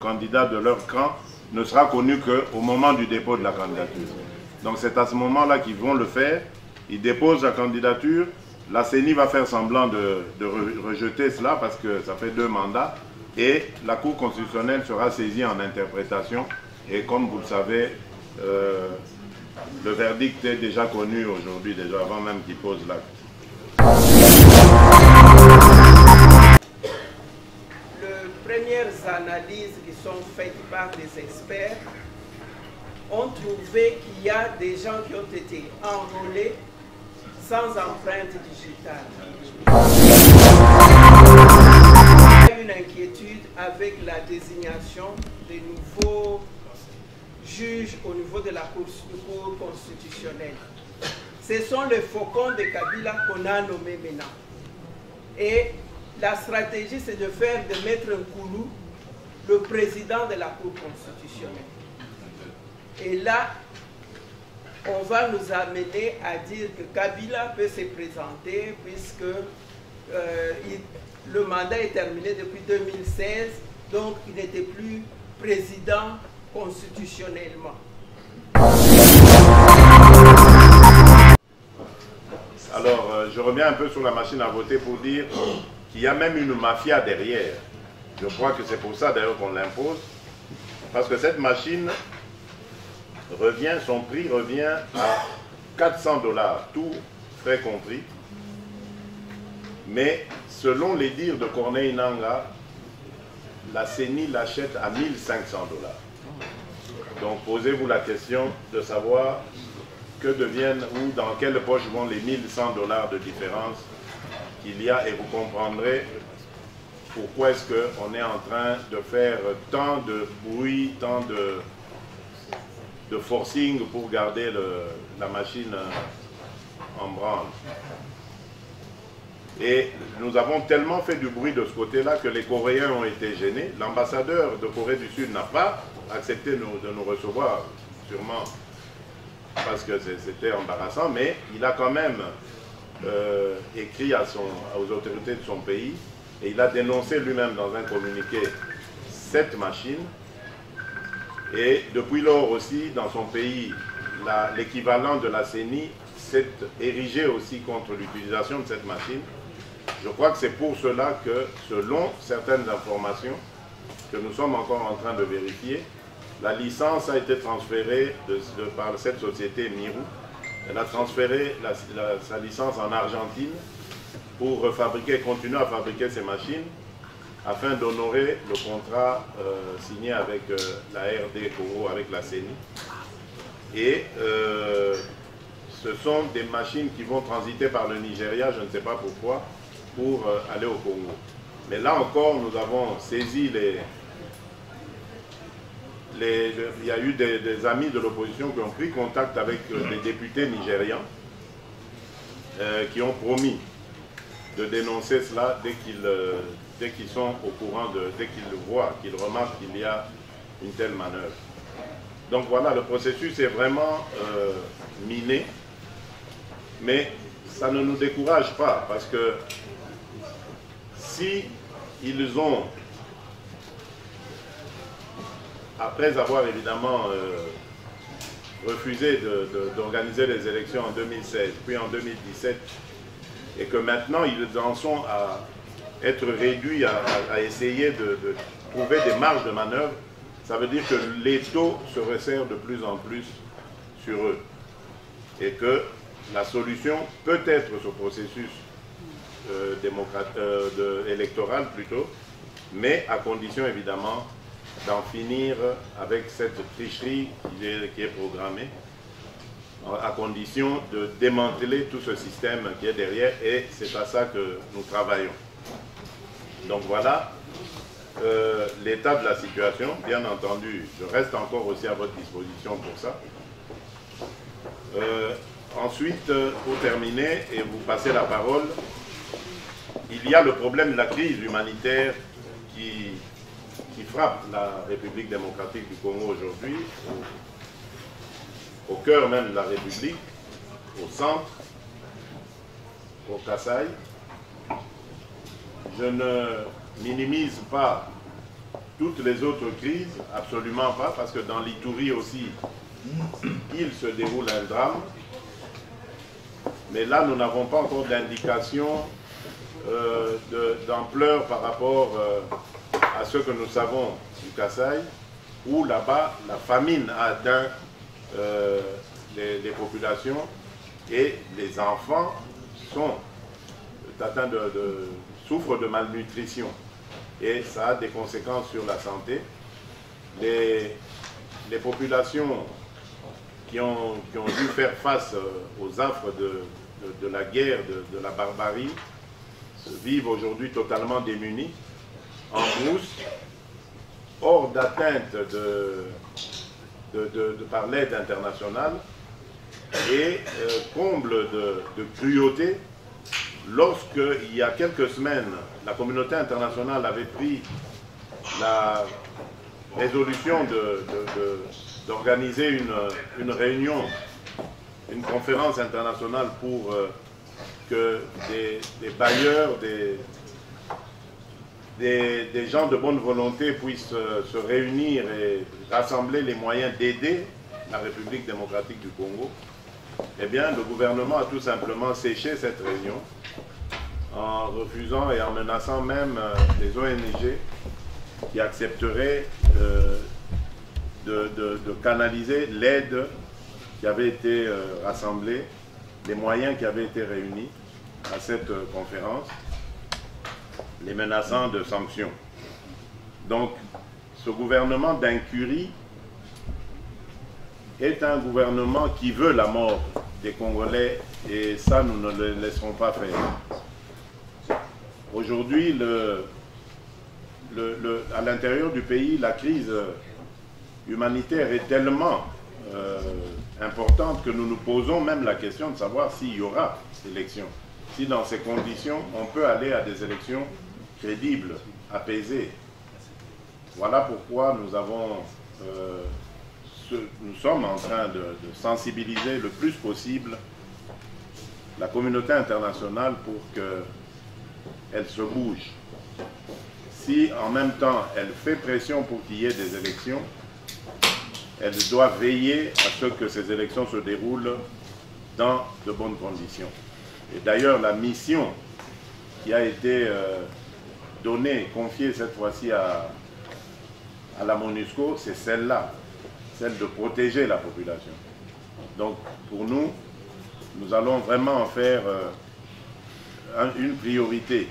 candidat de leur camp ne sera connu qu'au moment du dépôt de la candidature. Donc c'est à ce moment-là qu'ils vont le faire. Ils déposent la candidature. La CENI va faire semblant de rejeter cela parce que ça fait 2 mandats. Et la Cour constitutionnelle sera saisie en interprétation. Et comme vous le savez, le verdict est déjà connu aujourd'hui, déjà avant même qu'il pose l'acte. Les premières analyses qui sont faites par des experts ont trouvé qu'il y a des gens qui ont été enrôlés sans empreinte digitale. Il y a une inquiétude avec la désignation des nouveaux juges au niveau de la Cour constitutionnelle. Ce sont les faucons de Kabila qu'on a nommés maintenant. Et la stratégie, c'est de mettre Nkoulou le président de la Cour constitutionnelle. Et là, on va nous amener à dire que Kabila peut se présenter puisque le mandat est terminé depuis 2016, donc il n'était plus président constitutionnellement. Alors, je reviens un peu sur la machine à voter pour dire qu'il y a même une mafia derrière. Je crois que c'est pour ça d'ailleurs qu'on l'impose, parce que cette machine son prix revient à 400 $, tout frais compris. Mais selon les dires de Corneille Nangaa, la CENI l'achète à 1 500 $. Donc posez-vous la question de savoir que deviennent ou dans quelle poche vont les 1 100 $ de différence qu'il y a, et vous comprendrez pourquoi est-ce qu'on est en train de faire tant de bruit, tant de forcing pour garder la machine en branle. Et nous avons tellement fait du bruit de ce côté-là que les Coréens ont été gênés. L'ambassadeur de Corée du Sud n'a pas accepté de nous recevoir, sûrement parce que c'était embarrassant, mais il a quand même écrit aux autorités de son pays et il a dénoncé lui-même dans un communiqué cette machine. Et depuis lors aussi, dans son pays, l'équivalent de la CENI s'est érigé aussi contre l'utilisation de cette machine. Je crois que c'est pour cela que, selon certaines informations que nous sommes encore en train de vérifier, la licence a été transférée par cette société Mirou. Elle a transféré sa licence en Argentine pour continuer à fabriquer ces machines afin d'honorer le contrat signé avec la RD Congo, avec la CENI. Et ce sont des machines qui vont transiter par le Nigeria, je ne sais pas pourquoi, pour aller au Congo. Mais là encore, nous avons saisi il y a eu des amis de l'opposition qui ont pris contact avec les députés nigérians qui ont promis de dénoncer cela dès qu'ils sont au courant, dès qu'ils le voient, qu'ils remarquent qu'il y a une telle manœuvre. Donc voilà, le processus est vraiment miné, mais ça ne nous décourage pas, parce que si ils ont, après avoir évidemment refusé d'organiser les élections en 2016, puis en 2017, et que maintenant ils en sont à être réduits à essayer de trouver des marges de manœuvre, ça veut dire que l'étau se resserre de plus en plus sur eux. Et que la solution peut être ce processus électoral plutôt, mais à condition évidemment d'en finir avec cette tricherie qui est programmée, à condition de démanteler tout ce système qui est derrière, et c'est à ça que nous travaillons. Donc voilà l'état de la situation. Bien entendu, je reste encore aussi à votre disposition pour ça. Ensuite, pour terminer et vous passer la parole, il y a le problème de la crise humanitaire qui frappe la République démocratique du Congo aujourd'hui, au cœur même de la République, au centre, au Kasaï. Je ne minimise pas Toutes les autres crises, absolument pas, parce que dans l'Ituri aussi, il se déroule un drame. Mais là, nous n'avons pas encore d'indication d'ampleur par rapport à ce que nous savons du Kasaï, où là-bas, la famine a atteint les populations et les enfants sont atteints souffrent de malnutrition. Et ça a des conséquences sur la santé. Les populations qui ont dû faire face aux affres de la guerre, de la barbarie, vivent aujourd'hui totalement démunis, en brousse, hors d'atteinte par l'aide internationale, et comble de cruauté, lorsque, il y a quelques semaines, la communauté internationale avait pris la résolution d'organiser une réunion, une conférence internationale pour que des bailleurs, des gens de bonne volonté puissent se réunir et rassembler les moyens d'aider la République démocratique du Congo, eh bien, le gouvernement a tout simplement séché cette réunion en refusant et en menaçant même les ONG qui accepteraient de canaliser l'aide qui avait été rassemblée, les moyens qui avaient été réunis à cette conférence, les menaçant de sanctions. Donc, ce gouvernement d'incurie est un gouvernement qui veut la mort des Congolais, et ça, nous ne le laisserons pas faire. Aujourd'hui, à l'intérieur du pays, la crise humanitaire est tellement importante que nous nous posons même la question de savoir s'il y aura élection. Si dans ces conditions, on peut aller à des élections crédibles, apaisées. Voilà pourquoi nous avons... nous sommes en train de sensibiliser le plus possible la communauté internationale pour qu'elle se bouge. Si en même temps elle fait pression pour qu'il y ait des élections, elle doit veiller à ce que ces élections se déroulent dans de bonnes conditions. Et d'ailleurs, la mission qui a été donnée, confiée cette fois-ci à la MONUSCO, c'est celle-là, celle de protéger la population. Donc, pour nous, nous allons vraiment en faire une priorité.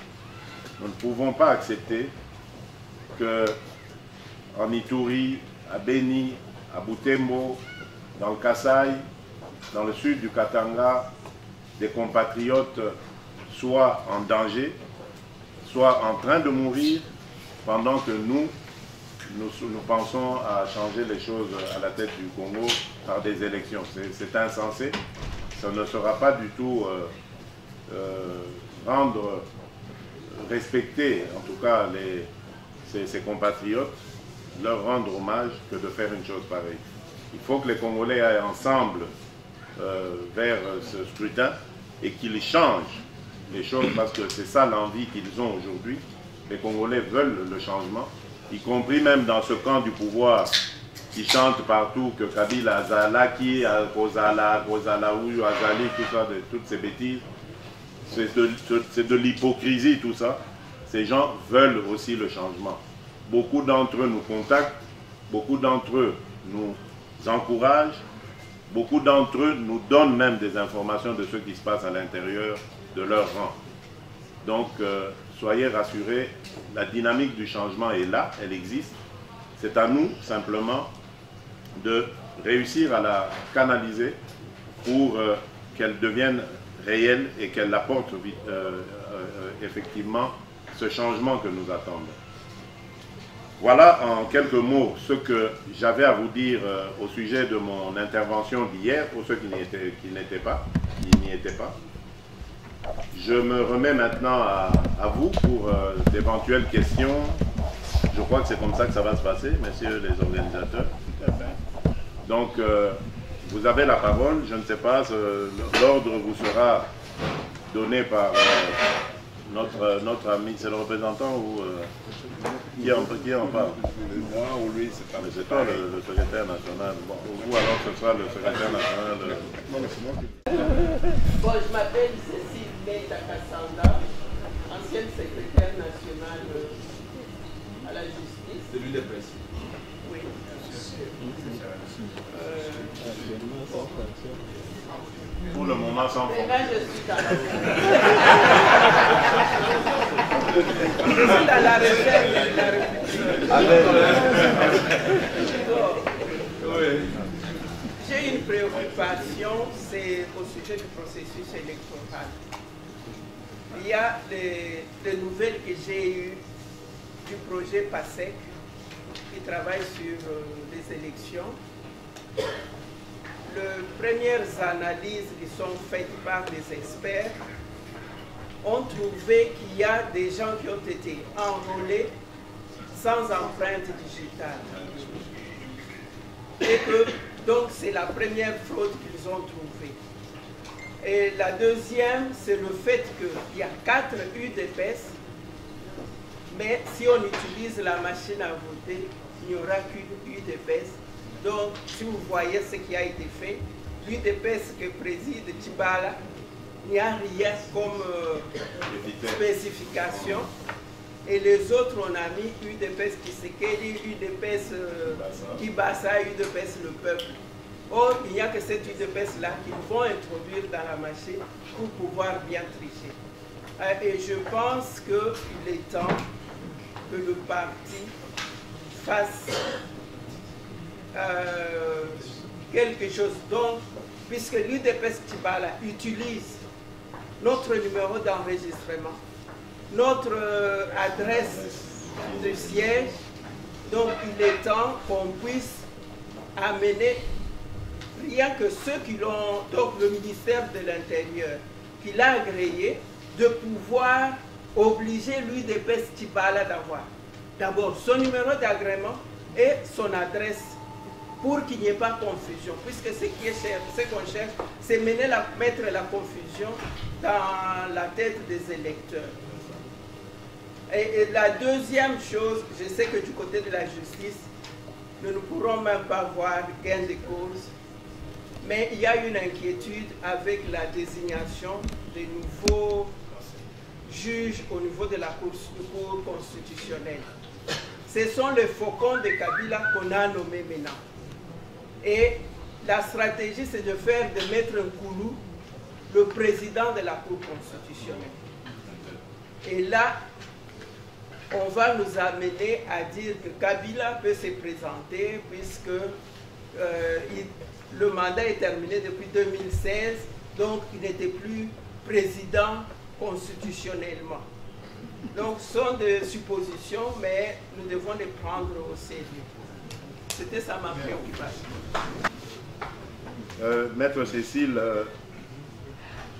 Nous ne pouvons pas accepter que en Ituri, à Beni, à Butembo, dans le Kasaï, dans le sud du Katanga, des compatriotes soient en danger, soient en train de mourir, pendant que nous pensons à changer les choses à la tête du Congo par des élections. C'est insensé. Ça ne sera pas du tout respecter, en tout cas, ces compatriotes, leur rendre hommage que de faire une chose pareille. Il faut que les Congolais aillent ensemble vers ce scrutin et qu'ils changent les choses, parce que c'est ça l'envie qu'ils ont aujourd'hui. Les Congolais veulent le changement, y compris même dans ce camp du pouvoir qui chante partout que Kabila Azalaki, Kozala, Kozalaou, Azali, tout ça, toutes ces bêtises. C'est de l'hypocrisie tout ça. Ces gens veulent aussi le changement. Beaucoup d'entre eux nous contactent, beaucoup d'entre eux nous encouragent, beaucoup d'entre eux nous donnent même des informations de ce qui se passe à l'intérieur de leur rang. Donc, soyez rassurés, la dynamique du changement est là, elle existe. C'est à nous, simplement, de réussir à la canaliser pour qu'elle devienne réelle et qu'elle apporte effectivement ce changement que nous attendons. Voilà en quelques mots ce que j'avais à vous dire au sujet de mon intervention d'hier, pour ceux qui n'y étaient pas. Je me remets maintenant à vous pour d'éventuelles questions. Je crois que c'est comme ça que ça va se passer, messieurs les organisateurs. Donc, vous avez la parole. Je ne sais pas, l'ordre vous sera donné par notre ami, c'est le représentant ou qui en parle? Moi ou lui, c'est pas. Mais c'est toi le secrétaire national. Bon, ou alors ce sera le secrétaire national. Non, mais c'est moi qui. Bon, je m'appelle Cécile Meita Kassanda, ancienne secrétaire nationale à la justice. C'est lui des presse. Oui. Pour le moment, sans Mais fond. là, je suis dans la je suis dans la réserve de la République. J'ai une préoccupation, c'est au sujet du processus électoral. Il y a des nouvelles que j'ai eues du projet PASEC qui travaille sur les élections. Les premières analyses qui sont faites par les experts ont trouvé qu'il y a des gens qui ont été enrôlés sans empreinte digitale. Et que donc c'est la première fraude qu'ils ont trouvée. Et la deuxième, c'est le fait qu'il y a 4 UDPS, mais si on utilise la machine à voter, il n'y aura qu'une UDPS. Donc, si vous voyez ce qui a été fait, l'UDPS que préside Tibala, il n'y a rien comme spécification. Et les autres, on a mis UDPS Kisekedi, UDPS Kibasa, UDPS le peuple. Or, il n'y a que cette UDPS-là qu'ils vont introduire dans la machine pour pouvoir bien tricher. Et je pense qu'il est temps que le parti fasse quelque chose d'autre, puisque l'UDPS Tibala utilise notre numéro d'enregistrement, notre adresse de siège, donc il est temps qu'on puisse amener rien que ceux qui l'ont, donc le ministère de l'Intérieur, qui l'a agréé, de pouvoir obliger l'UDPS Tibala d'avoir d'abord son numéro d'agrément et son adresse, pour qu'il n'y ait pas confusion, puisque ce qu'on cherche, c'est mettre la confusion dans la tête des électeurs. Et la deuxième chose, je sais que du côté de la justice, nous ne pourrons même pas voir gain de cause, mais il y a une inquiétude avec la désignation des nouveaux juges au niveau de la Cour constitutionnelle. Ce sont les faucons de Kabila qu'on a nommés maintenant. Et la stratégie, c'est de mettre un coulou le président de la Cour constitutionnelle. Et là, on va nous amener à dire que Kabila peut se présenter puisque le mandat est terminé depuis 2016, donc il n'était plus président constitutionnellement. Donc ce sont des suppositions, mais nous devons les prendre au sérieux. C'était ça ma préoccupation. Maître Cécile,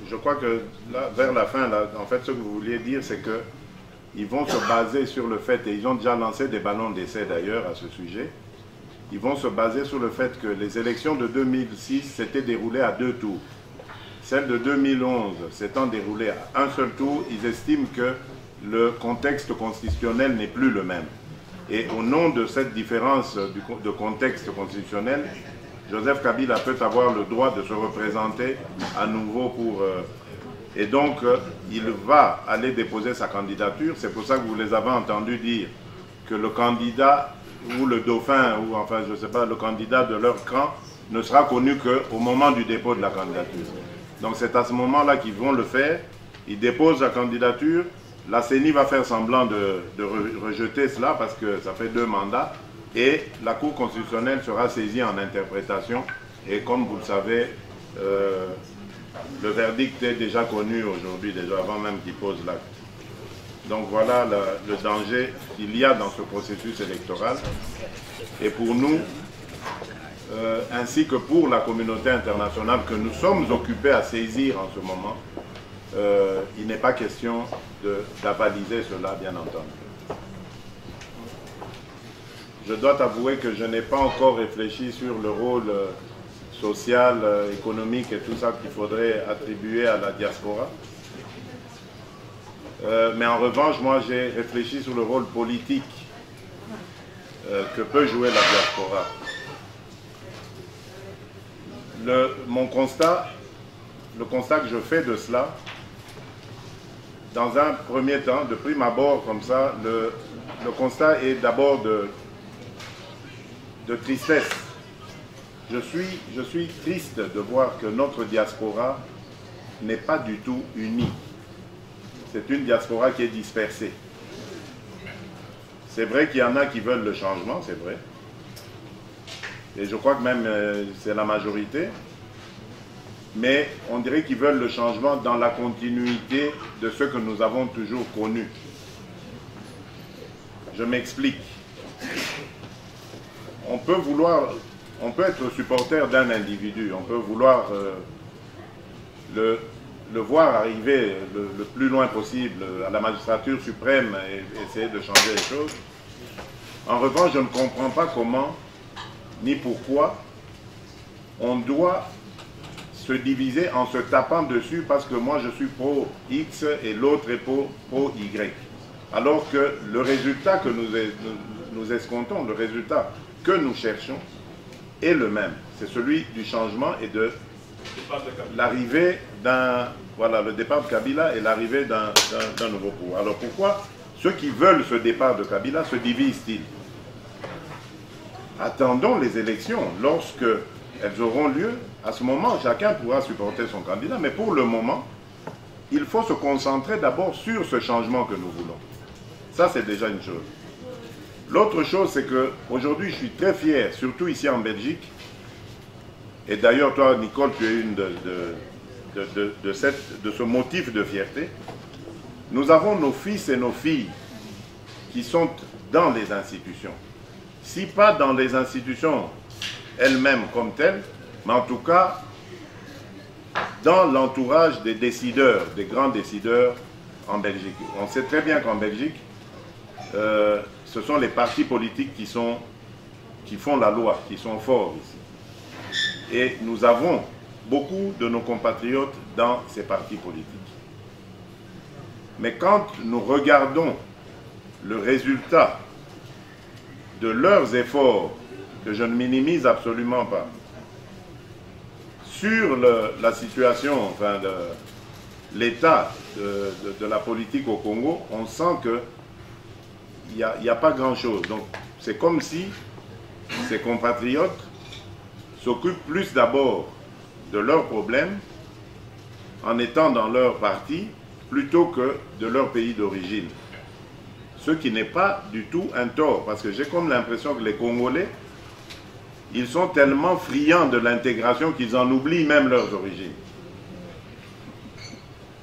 je crois que là, vers la fin, là, en fait, ce que vous vouliez dire, c'est qu'ils vont se baser sur le fait, et ils ont déjà lancé des ballons d'essai d'ailleurs à ce sujet, ils vont se baser sur le fait que les élections de 2006 s'étaient déroulées à 2 tours. Celles de 2011 s'étant déroulées à un seul tour, ils estiment que le contexte constitutionnel n'est plus le même. Et au nom de cette différence de contexte constitutionnel, Joseph Kabila peut avoir le droit de se représenter à nouveau pour... et donc, il va aller déposer sa candidature. C'est pour ça que vous les avez entendus dire que le candidat ou le dauphin, ou enfin, je ne sais pas, le candidat de leur camp ne sera connu qu'au moment du dépôt de la candidature. Donc c'est à ce moment-là qu'ils vont le faire. Ils déposent la candidature. La CENI va faire semblant de rejeter cela parce que ça fait 2 mandats. Et la Cour constitutionnelle sera saisie en interprétation. Et comme vous le savez, le verdict est déjà connu aujourd'hui, déjà avant même qu'il pose l'acte. Donc voilà le danger qu'il y a dans ce processus électoral. Et pour nous, ainsi que pour la communauté internationale que nous sommes occupés à saisir en ce moment, il n'est pas question d'avaliser cela, bien entendu. Je dois t'avouer que je n'ai pas encore réfléchi sur le rôle social, économique et tout ça qu'il faudrait attribuer à la diaspora. Mais en revanche, moi, j'ai réfléchi sur le rôle politique que peut jouer la diaspora. Mon constat, le constat que je fais de cela, dans un premier temps, de prime abord comme ça, le constat est d'abord de tristesse. Je suis triste de voir que notre diaspora n'est pas du tout unie. C'est une diaspora qui est dispersée. C'est vrai qu'il y en a qui veulent le changement, c'est vrai. Et je crois que même c'est la majorité. Mais on dirait qu'ils veulent le changement dans la continuité de ce que nous avons toujours connu. Je m'explique. On peut être supporter d'un individu, on peut vouloir le voir arriver le plus loin possible à la magistrature suprême et essayer de changer les choses. En revanche, je ne comprends pas comment ni pourquoi on doit se diviser en se tapant dessus parce que moi je suis pro X et l'autre est pro Y. Alors que le résultat que nous escomptons, le résultat que nous cherchons est le même. C'est celui du changement et de l'arrivée d'un... Voilà, le départ de Kabila et l'arrivée d'un nouveau pouvoir. Alors pourquoi ceux qui veulent ce départ de Kabila se divisent-ils? Attendons les élections. Lorsque elles auront lieu, à ce moment, chacun pourra supporter son candidat. Mais pour le moment, il faut se concentrer d'abord sur ce changement que nous voulons. Ça, c'est déjà une chose. L'autre chose, c'est qu'aujourd'hui, je suis très fier, surtout ici en Belgique. Et d'ailleurs, toi, Nicole, tu es une de ce motif de fierté. Nous avons nos fils et nos filles qui sont dans les institutions. Si pas dans les institutions elles-mêmes comme telles, mais en tout cas dans l'entourage des décideurs, des grands décideurs en Belgique. On sait très bien qu'en Belgique, ce sont les partis politiques qui font la loi, qui sont forts ici. Et nous avons beaucoup de nos compatriotes dans ces partis politiques. Mais quand nous regardons le résultat de leurs efforts, que je ne minimise absolument pas, sur la situation, enfin l'état de la politique au Congo, on sent qu'il n'y a pas grand-chose. Donc c'est comme si ces compatriotes s'occupent plus d'abord de leurs problèmes en étant dans leur parti plutôt que de leur pays d'origine. Ce qui n'est pas du tout un tort, parce que j'ai comme l'impression que les Congolais, ils sont tellement friands de l'intégration qu'ils en oublient même leurs origines.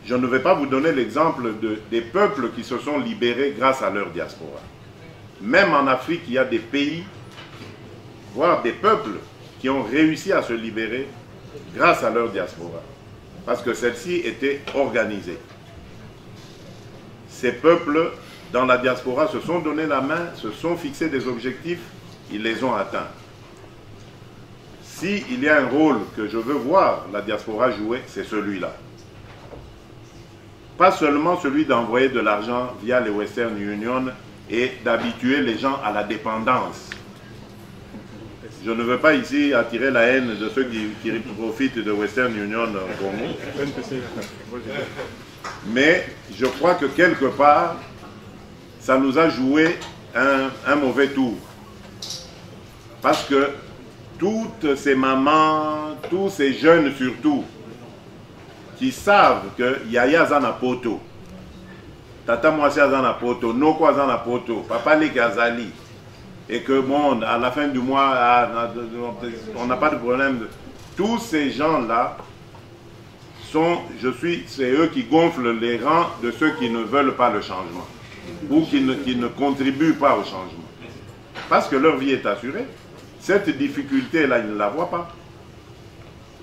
Je ne vais pas vous donner l'exemple des peuples qui se sont libérés grâce à leur diaspora. Même en Afrique, il y a des pays, voire des peuples, qui ont réussi à se libérer grâce à leur diaspora. Parce que celle-ci était organisée. Ces peuples, dans la diaspora, se sont donné la main, se sont fixés des objectifs, ils les ont atteints. S'il y a un rôle que je veux voir la diaspora jouer, c'est celui-là. Pas seulement celui d'envoyer de l'argent via les Western Union et d'habituer les gens à la dépendance. Je ne veux pas ici attirer la haine de ceux qui profitent de Western Union au Congo. Mais je crois que quelque part, ça nous a joué un mauvais tour. Parce que toutes ces mamans, tous ces jeunes surtout, qui savent que Yaya Zana Poto, Tata Mwasi Zana Poto, Noko Zana Poto, Papa Legazali, et que bon, à la fin du mois, on n'a pas de problème. Tous ces gens-là c'est eux qui gonflent les rangs de ceux qui ne veulent pas le changement ou qui ne contribuent pas au changement. Parce que leur vie est assurée. Cette difficulté-là, ils ne la voient pas.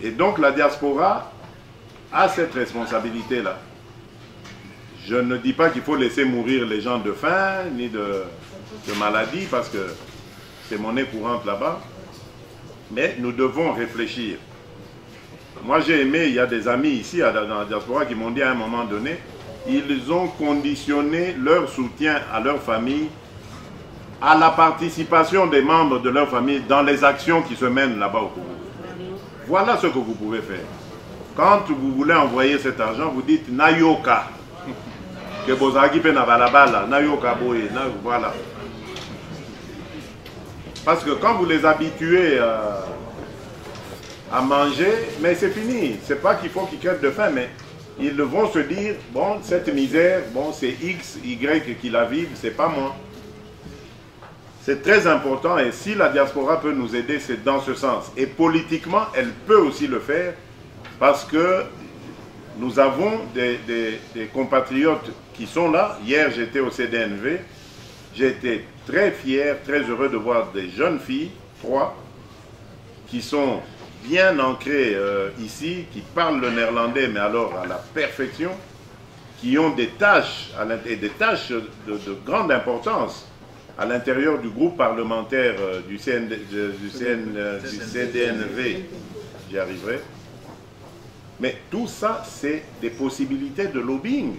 Et donc la diaspora a cette responsabilité-là. Je ne dis pas qu'il faut laisser mourir les gens de faim, ni de maladie, parce que c'est monnaie courante là-bas. Mais nous devons réfléchir. Moi j'ai aimé, il y a des amis ici dans la diaspora qui m'ont dit à un moment donné, ils ont conditionné leur soutien à leur famille à la participation des membres de leur famille dans les actions qui se mènent là-bas au Congo. Voilà ce que vous pouvez faire. Quand vous voulez envoyer cet argent, vous dites Nayoka. Que Bozaki pe na balabala, Nayoka boye, voilà. Parce que quand vous les habituez à manger, mais c'est fini. C'est pas qu'il faut qu'ils crèvent de faim, mais ils vont se dire, bon, cette misère, bon, c'est X, Y qui la vivent, c'est pas moi. C'est très important et si la diaspora peut nous aider, c'est dans ce sens. Et politiquement, elle peut aussi le faire parce que nous avons des compatriotes qui sont là. Hier, j'étais au CDNV. J'ai été très fier, très heureux de voir des jeunes filles, 3, qui sont bien ancrées ici, qui parlent le néerlandais, mais alors à la perfection, qui ont des tâches, et des tâches de grande importance à l'intérieur du groupe parlementaire du CDNV, j'y arriverai. Mais tout ça, c'est des possibilités de lobbying.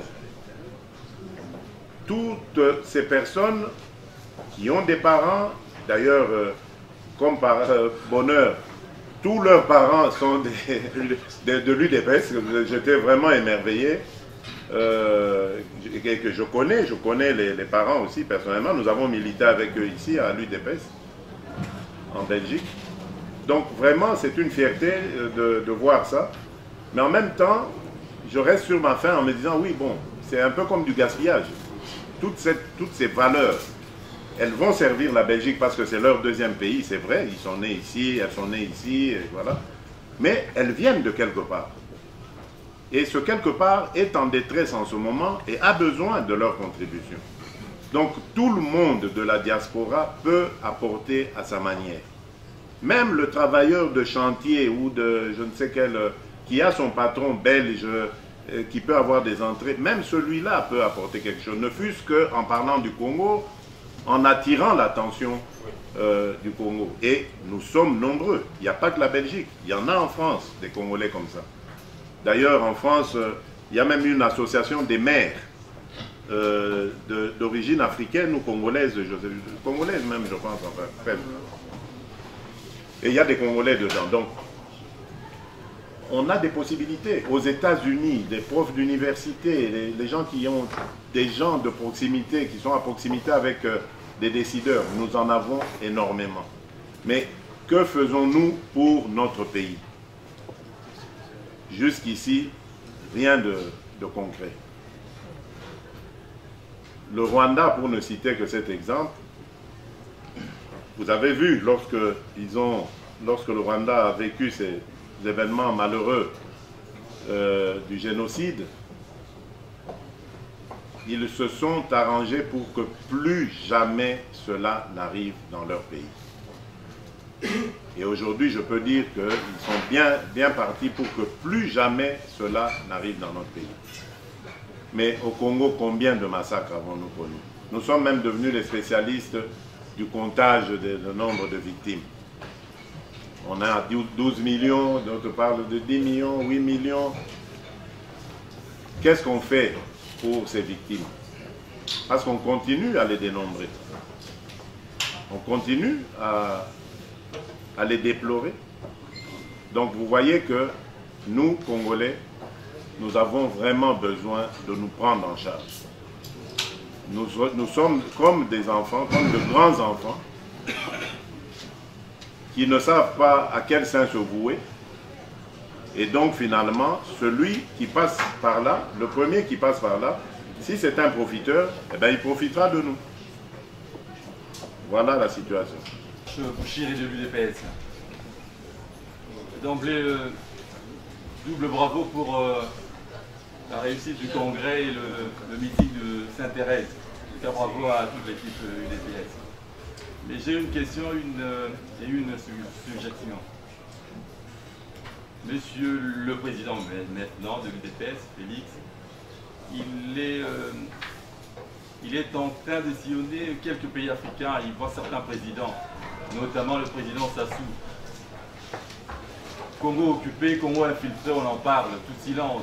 Toutes ces personnes qui ont des parents, d'ailleurs, comme par bonheur, tous leurs parents sont de l'UDPS, j'étais vraiment émerveillé. Que je connais les parents aussi personnellement. Nous avons milité avec eux ici à l'UDPS en Belgique. Donc vraiment c'est une fierté de voir ça. Mais en même temps, je reste sur ma faim en me disant oui bon, c'est un peu comme du gaspillage. Toutes ces valeurs, elles vont servir la Belgique parce que c'est leur deuxième pays, c'est vrai, ils sont nés ici, elles sont nées ici, et voilà. Mais elles viennent de quelque part. Et ce quelque part est en détresse en ce moment et a besoin de leur contribution. Donc tout le monde de la diaspora peut apporter à sa manière. Même le travailleur de chantier ou de je ne sais quel, qui a son patron belge, qui peut avoir des entrées, même celui-là peut apporter quelque chose. Ne fût-ce qu'en parlant du Congo, en attirant l'attention du Congo. Et nous sommes nombreux. Il n'y a pas que la Belgique. Il y en a en France, des Congolais comme ça. D'ailleurs, en France, il y a même une association des maires d'origine africaine ou congolaise, congolaise même, je pense, enfin, bref. Et il y a des Congolais dedans. Donc, on a des possibilités. Aux États-Unis, des profs d'université, les gens qui ont des gens de proximité, qui sont à proximité avec des décideurs, nous en avons énormément. Mais que faisons-nous pour notre pays? Jusqu'ici, rien de concret. Le Rwanda, pour ne citer que cet exemple, vous avez vu, lorsque le Rwanda a vécu ces événements malheureux du génocide, ils se sont arrangés pour que plus jamais cela n'arrive dans leur pays. Et aujourd'hui, je peux dire qu'ils sont bien partis pour que plus jamais cela n'arrive dans notre pays. Mais au Congo, combien de massacres avons-nous connus? Nous sommes même devenus les spécialistes du comptage du nombre de victimes. On a 12 millions, d'autres parlent de 10 millions, 8 millions. Qu'est-ce qu'on fait pour ces victimes? Parce qu'on continue à les dénombrer. On continue à les déplorer. Donc vous voyez que nous, Congolais, nous avons vraiment besoin de nous prendre en charge. Nous sommes comme des enfants, comme de grands enfants, qui ne savent pas à quel sein se vouer. Et donc finalement, celui qui passe par là, le premier qui passe par là, si c'est un profiteur, eh bien, il profitera de nous. Voilà la situation. Bouchir et de l'UDPS. D'emblée, double bravo pour la réussite du congrès et le meeting de Sainte-Thérèse. En tout cas, bravo à toute l'équipe UDPS. Mais j'ai une question et une suggestion. Monsieur le président maintenant de l'UDPS, Félix, il est en train de sillonner quelques pays africains. Il voit certains présidents, notamment le président Sassou. Congo occupé, Congo infiltré, on en parle, tout silence.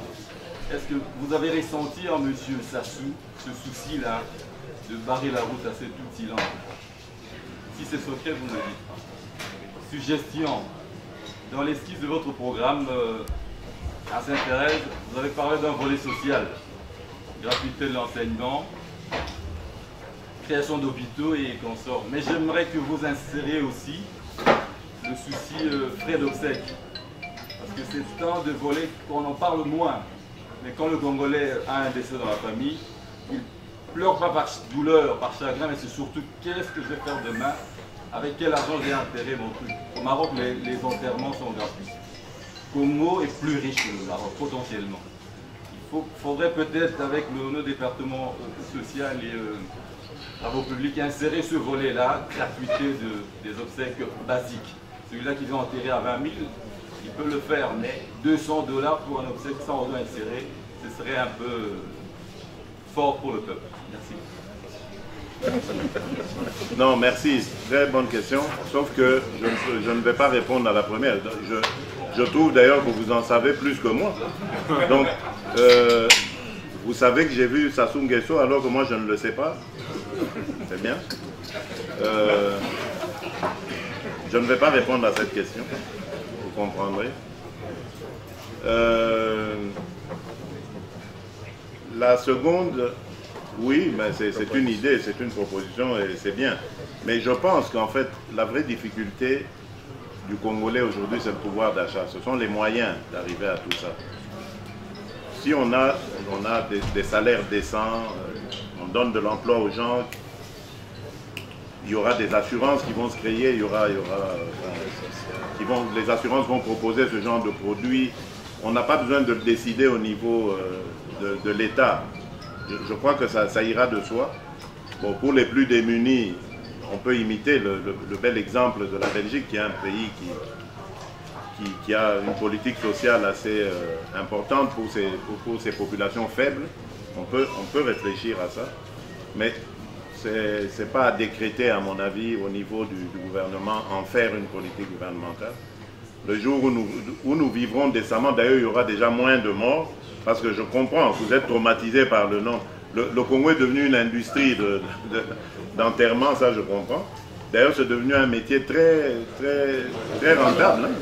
est-ce que vous avez ressenti en M. Sassou ce souci-là de barrer la route à cet outil-là? Si c'est secret, vous me dites. Suggestion. Dans l'esquisse de votre programme à Sainte-Thérèse, vous avez parlé d'un volet social. Gratuité de l'enseignement, création d'hôpitaux et consorts. Mais j'aimerais que vous insériez aussi le souci frais d'obsèques. Parce que c'est un des volets qu'on en parle moins. Mais quand le Congolais a un décès dans la famille, il pleure pas par douleur, par chagrin, mais c'est surtout qu'est-ce que je vais faire demain, avec quel argent j'ai enterré mon truc. Au Maroc, les enterrements sont gratuits. Congo est plus riche que le Maroc, potentiellement. Il faudrait peut-être, avec nos départements social et travaux publics, insérer ce volet-là, gratuité des obsèques basiques. Celui-là qui vient enterrer à 20 000, il peut le faire, mais 200 $ pour un obsèque sans ordre inséré, ce serait un peu fort pour le peuple. Merci. Non, merci. Très bonne question. Sauf que je ne vais pas répondre à la première. Je trouve d'ailleurs que vous en savez plus que moi. Donc, vous savez que j'ai vu Sassou Nguesso alors que moi je ne le sais pas. C'est bien. Je ne vais pas répondre à cette question. Vous comprendrez. La seconde, oui, mais c'est une idée, c'est une proposition et c'est bien. Mais je pense qu'en fait, la vraie difficulté du Congolais aujourd'hui, c'est le pouvoir d'achat. Ce sont les moyens d'arriver à tout ça. Si on a des salaires décents, on donne de l'emploi aux gens, il y aura des assurances qui vont se créer, les assurances vont proposer ce genre de produits. On n'a pas besoin de le décider au niveau de l'État. Je crois que ça ira de soi. Bon, pour les plus démunis, on peut imiter le bel exemple de la Belgique, qui est un pays qui a une politique sociale assez importante pour ses populations faibles. On peut réfléchir à ça, mais ce n'est pas à décréter, à mon avis, au niveau du gouvernement, en faire une politique gouvernementale. Le jour où nous vivrons décemment, d'ailleurs, il y aura déjà moins de morts, parce que je comprends, vous êtes traumatisés par le nom. Le Congo est devenu une industrie d'enterrement, ça je comprends. D'ailleurs, c'est devenu un métier très rentable. Hein.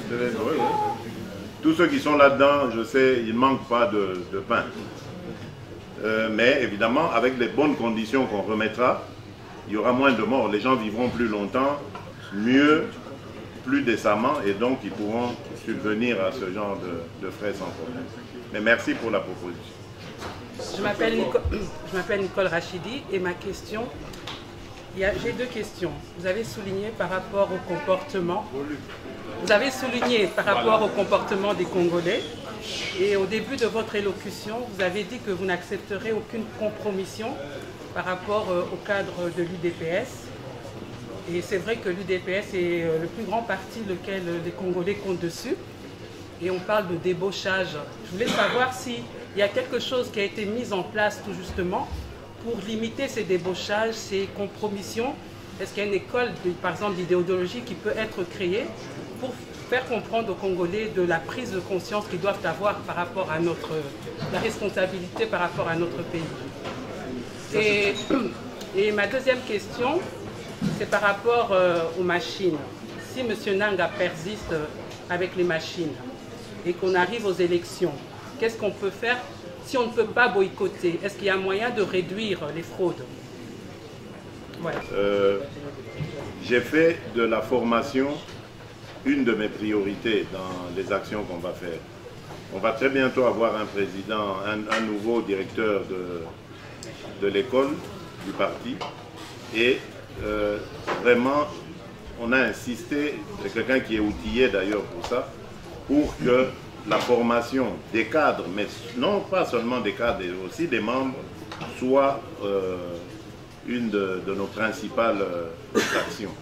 Tous ceux qui sont là-dedans, je sais, ils ne manquent pas de pain. Mais évidemment, avec les bonnes conditions qu'on remettra, il y aura moins de morts. Les gens vivront plus longtemps, mieux, plus décemment, et donc ils pourront subvenir à ce genre de frais sans problème. Mais merci pour la proposition. Je m'appelle Nicole Rachidi et ma question, j'ai deux questions. Vous avez souligné par rapport au comportement, des Congolais, et au début de votre élocution, vous avez dit que vous n'accepterez aucune compromission par rapport au cadre de l'UDPS. Et c'est vrai que l'UDPS est le plus grand parti lequel les Congolais comptent dessus. Et on parle de débauchage. Je voulais savoir s'il y a quelque chose qui a été mis en place tout justement pour limiter ces débauchages, ces compromissions. Est-ce qu'il y a une école, par exemple, d'idéologie qui peut être créée pour faire comprendre aux Congolais de la prise de conscience qu'ils doivent avoir par rapport à la responsabilité par rapport à notre pays. Et ma deuxième question, c'est par rapport aux machines. Si M. Nanga persiste avec les machines et qu'on arrive aux élections, qu'est-ce qu'on peut faire si on ne peut pas boycotter? Est-ce qu'il y a moyen de réduire les fraudes? Voilà. J'ai fait de la formation une de mes priorités dans les actions qu'on va faire. On va très bientôt avoir un président, un nouveau directeur de l'école, du parti, et vraiment, on a insisté, c'est quelqu'un qui est outillé d'ailleurs pour ça, pour que la formation des cadres, mais non pas seulement des cadres, mais aussi des membres, soit une de nos principales actions.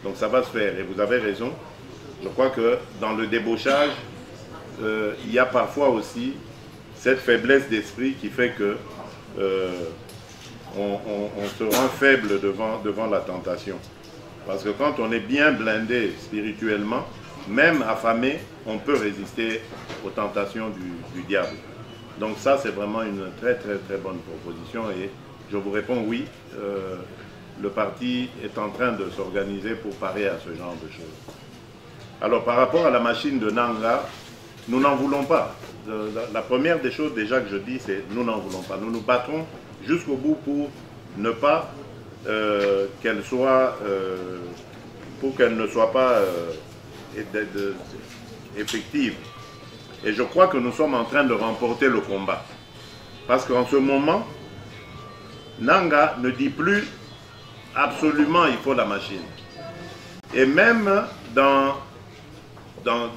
Donc ça va se faire, et vous avez raison. Je crois que dans le débauchage, il y a parfois aussi cette faiblesse d'esprit qui fait que on se rend faible devant la tentation. Parce que quand on est bien blindé spirituellement, même affamé, on peut résister aux tentations du diable. Donc ça, c'est vraiment une très bonne proposition et je vous réponds oui. Le parti est en train de s'organiser pour parer à ce genre de choses. Alors par rapport à la machine de Nanga, nous n'en voulons pas. La première des choses déjà que je dis, c'est nous n'en voulons pas. Nous nous battrons jusqu'au bout pour ne pas qu'elle soit, pour qu'elle ne soit pas effective. Et je crois que nous sommes en train de remporter le combat. Parce qu'en ce moment, Nanga ne dit plus absolument il faut la machine. Et même dans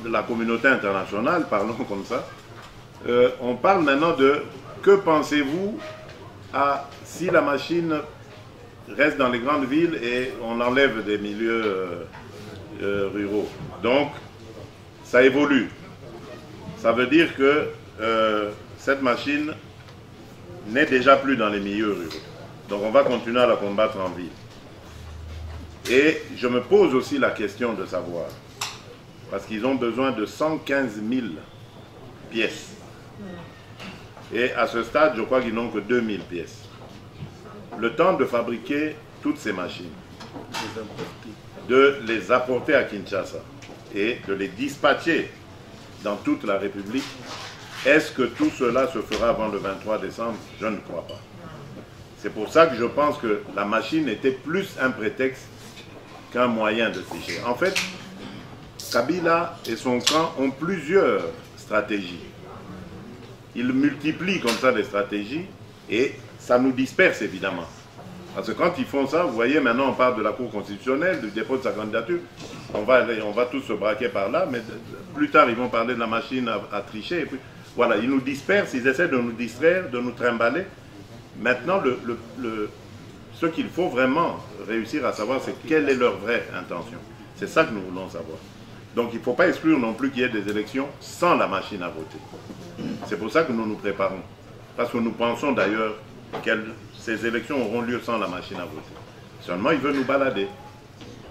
la communauté internationale, parlons comme ça, on parle maintenant de que pensez-vous si la machine reste dans les grandes villes et on enlève des milieux ruraux. Donc, ça évolue. Ça veut dire que cette machine n'est déjà plus dans les milieux ruraux. Donc, on va continuer à la combattre en ville. Et je me pose aussi la question de savoir, parce qu'ils ont besoin de 115 000 pièces. Et à ce stade, je crois qu'ils n'ont que 2000 pièces. Le temps de fabriquer toutes ces machines, de les apporter à Kinshasa et de les dispatcher dans toute la République, est-ce que tout cela se fera avant le 23 décembre? Je ne crois pas. C'est pour ça que je pense que la machine était plus un prétexte qu'un moyen de tricher. En fait, Kabila et son camp ont plusieurs stratégies. Ils multiplient comme ça des stratégies et ça nous disperse évidemment. Parce que quand ils font ça, vous voyez, maintenant on parle de la Cour constitutionnelle, du dépôt de sa candidature, on va tous se braquer par là, mais plus tard ils vont parler de la machine à tricher. Et puis, voilà, ils nous dispersent, ils essaient de nous distraire, de nous trimballer. Maintenant, ce qu'il faut vraiment réussir à savoir, c'est quelle est leur vraie intention. C'est ça que nous voulons savoir. Donc il ne faut pas exclure non plus qu'il y ait des élections sans la machine à voter. C'est pour ça que nous nous préparons. Parce que nous pensons d'ailleurs que ces élections auront lieu sans la machine à voter. Seulement, il veut nous balader.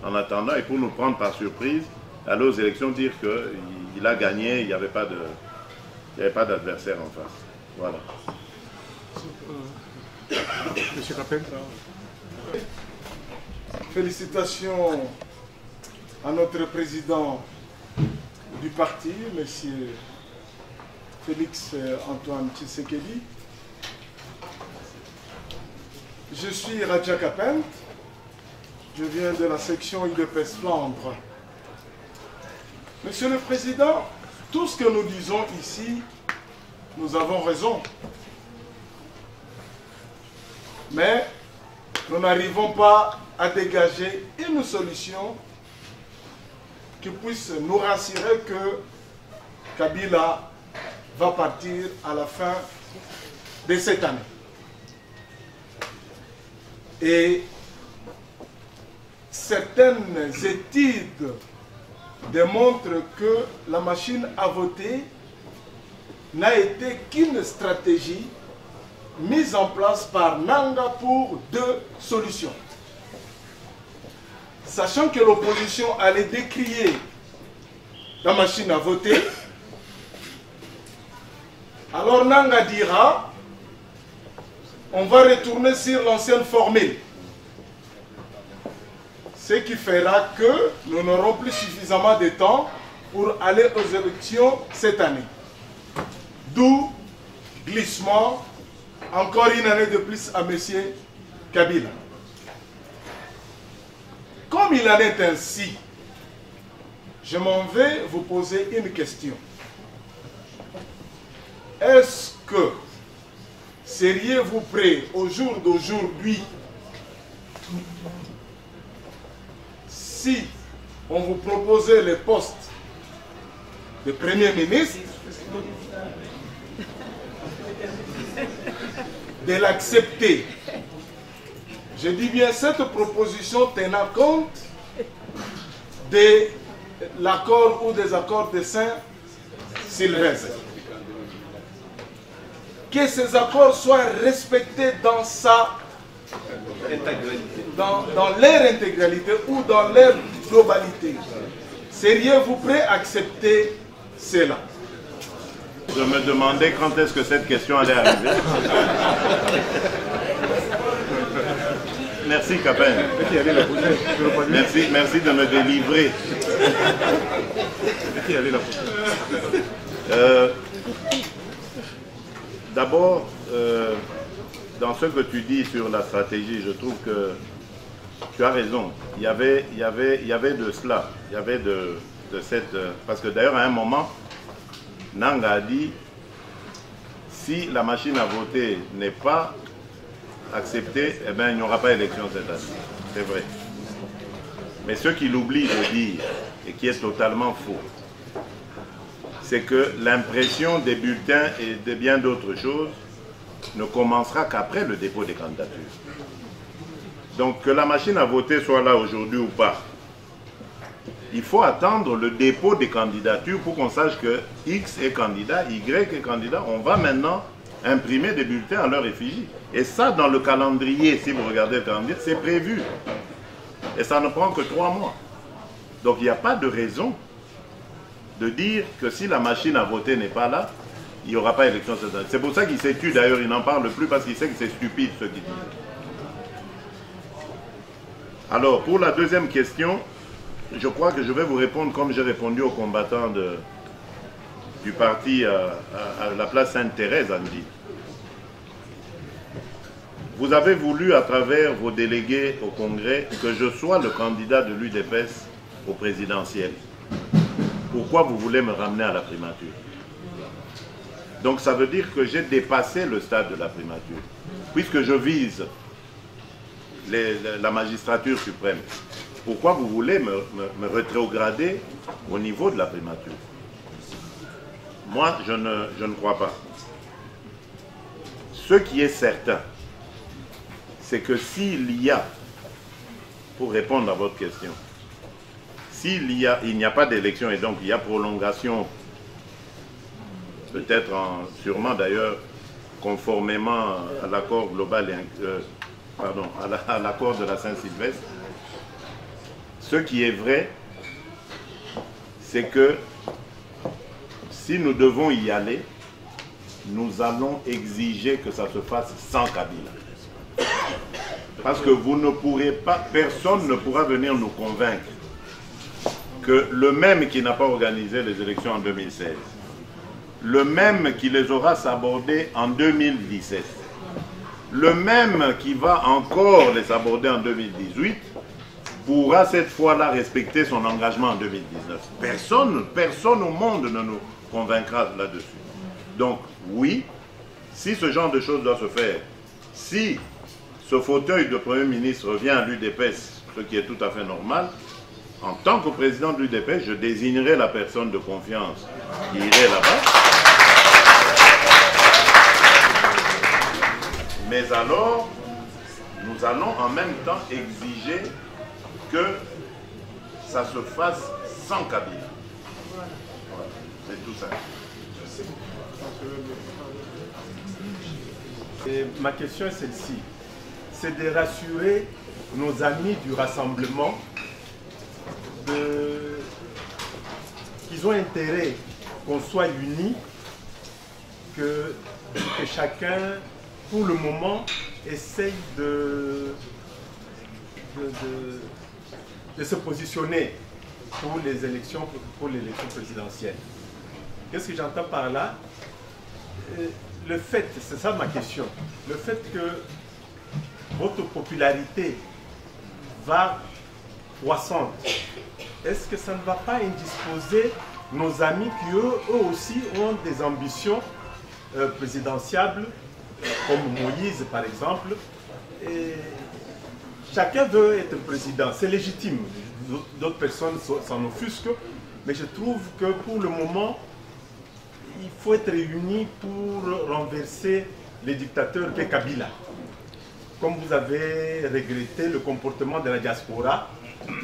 En attendant, et pour nous prendre par surprise, aller aux élections dire qu'il a gagné, il n'y avait pas d'adversaire en face. Voilà. Monsieur Capel. Félicitations à notre président du parti, M. Félix Antoine Tshisekedi. Je suis Raja Kapent, je viens de la section UDPS Flandre. Monsieur le Président, tout ce que nous disons ici, nous avons raison. Mais nous n'arrivons pas à dégager une solution qui puisse nous rassurer que Kabila va partir à la fin de cette année. Et certaines études démontrent que la machine à voter n'a été qu'une stratégie mise en place par Nanga pour deux solutions. Sachant que l'opposition allait décrier la machine à voter, alors Nanga dira on va retourner sur l'ancienne formule. Ce qui fera que nous n'aurons plus suffisamment de temps pour aller aux élections cette année. D'où glissement, encore une année de plus à M. Kabila. Comme il en est ainsi, je m'en vais vous poser une question. Est-ce que seriez-vous prêt au jour d'aujourd'hui, si on vous proposait le poste de Premier ministre, de l'accepter? Je dis bien cette proposition tenant compte de l'accord ou des accords de Saint-Sylvestre. Que ces accords soient respectés dans leur intégralité ou dans leur globalité. Seriez-vous prêt à accepter cela? Je me demandais quand est-ce que cette question allait arriver. Merci, Capin. Merci de me délivrer. D'abord, dans ce que tu dis sur la stratégie, je trouve que tu as raison. Il y avait de cela. Il y avait de cette... Parce que d'ailleurs, à un moment, Nanga a dit, si la machine à voter n'est pas acceptée, eh bien, il n'y aura pas élection cette année. C'est vrai. Mais ce qu'il oublie de dire, et qui est totalement faux, c'est que l'impression des bulletins et de bien d'autres choses ne commencera qu'après le dépôt des candidatures. Donc que la machine à voter soit là aujourd'hui ou pas, il faut attendre le dépôt des candidatures pour qu'on sache que X est candidat, Y est candidat. On va maintenant imprimer des bulletins à leur effigie. Et ça, dans le calendrier, si vous regardez le calendrier, c'est prévu. Et ça ne prend que 3 mois. Donc il n'y a pas de raison de dire que si la machine à voter n'est pas là, il n'y aura pas élection cette année. C'est pour ça qu'il s'est tué d'ailleurs, il n'en parle plus parce qu'il sait que c'est stupide ce qu'il dit. Alors, pour la deuxième question, je crois que je vais vous répondre comme j'ai répondu aux combattants du parti à la place Sainte-Thérèse, Andy. Vous avez voulu, à travers vos délégués au Congrès, que je sois le candidat de l'UDPS au présidentiel. Pourquoi vous voulez me ramener à la primature? Donc ça veut dire que j'ai dépassé le stade de la primature, puisque je vise la magistrature suprême. Pourquoi vous voulez me rétrograder au niveau de la primature? Moi, je ne crois pas. Ce qui est certain, c'est que s'il y a, pour répondre à votre question, s'il n'y a pas d'élection et donc il y a prolongation, peut-être sûrement d'ailleurs conformément à l'accord global, à l'accord de la Saint-Sylvestre, ce qui est vrai, c'est que si nous devons y aller, nous allons exiger que ça se fasse sans Kabila. Parce que vous ne pourrez pas, personne ne pourra venir nous convaincre que le même qui n'a pas organisé les élections en 2016, le même qui les aura sabordées en 2017, le même qui va encore les aborder en 2018, pourra cette fois-là respecter son engagement en 2019. Personne au monde ne nous convaincra là-dessus. Donc, oui, si ce genre de choses doit se faire, si ce fauteuil de Premier ministre revient à l'UDPS, ce qui est tout à fait normal, en tant que président de l'UDPS, je désignerai la personne de confiance qui irait là-bas. Mais alors, nous allons en même temps exiger que ça se fasse sans Kabila. Voilà. C'est tout ça. Et ma question est celle-ci. C'est de rassurer nos amis du rassemblement qu'ils ont intérêt qu'on soit unis, que chacun, pour le moment, essaye de se positionner pour les élections, présidentielles. Qu'est-ce que j'entends par là? Le fait, c'est ça ma question, le fait que votre popularité va croissante, est-ce que ça ne va pas indisposer nos amis qui eux aussi ont des ambitions présidentiables, comme Moïse par exemple, et chacun veut être président, c'est légitime, d'autres personnes s'en offusquent, mais je trouve que pour le moment, il faut être réunis pour renverser les dictateurs qu'est Kabila. Comme vous avez regretté le comportement de la diaspora,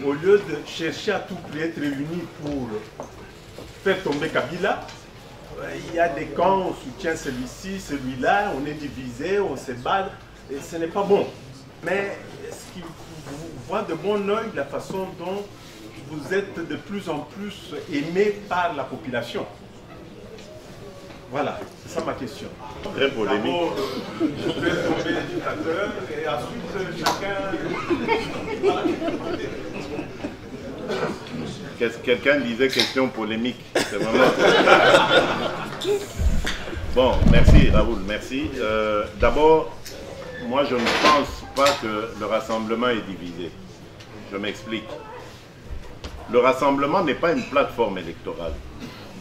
au lieu de chercher à tout prix être réunis pour faire tomber Kabila, il y a des camps, on soutient celui-ci, celui-là, on est divisé, on se bat, et ce n'est pas bon. Mais est-ce qu'il voit de bon oeil la façon dont vous êtes de plus en plus aimé par la population? Voilà, c'est ça ma question. Très polémique. D'abord, je vais tomber dictateur et ensuite chacun... Voilà. Quelqu'un disait question polémique. C'est vraiment... Bon, merci Raoul, merci. D'abord, moi je ne pense pas que le rassemblement est divisé. Je m'explique. Le rassemblement n'est pas une plateforme électorale.